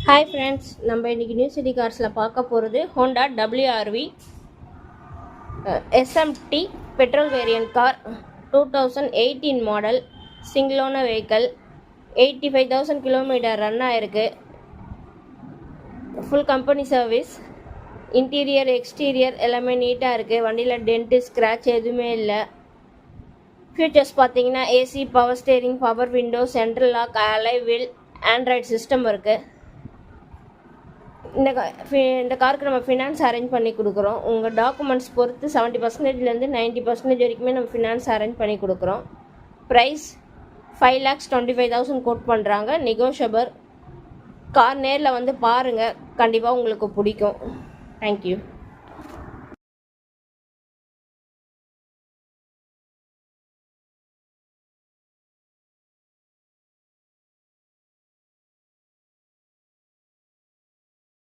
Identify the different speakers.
Speaker 1: Hi friends, நம்ம இன்றைக்கி new city கார்ஸில் பார்க்க போகிறது Honda WRV SMT petrol variant car. 2018 model, single owner vehicle. 85,000 kilometre run ஆகிருக்கு. Full company service. Interior exterior எல்லாமே நீட்டாக இருக்குது. வண்டியில் டென்ட்டு ஸ்க்ராட்ச் எதுவுமே இல்லை. ஃபியூச்சர்ஸ் பார்த்தீங்கன்னா AC, power steering, power window, central lock, alloy wheel, android system இருக்குது. இந்த காருக்கு நம்ம ஃபினான்ஸ் அரேஞ்ச் பண்ணி கொடுக்குறோம். உங்கள் டாக்குமெண்ட்ஸ் பொறுத்து 70%லேருந்து 90% வரைக்குமே நம்ம ஃபினான்ஸ் அரேஞ்ச் பண்ணி கொடுக்குறோம். ப்ரைஸ் 5,25,000 கோட் பண்ணுறாங்க. நெகோஷியபிள். கார் நேரில் வந்து பாருங்கள், கண்டிப்பாக உங்களுக்கு பிடிக்கும். தேங்க்யூ.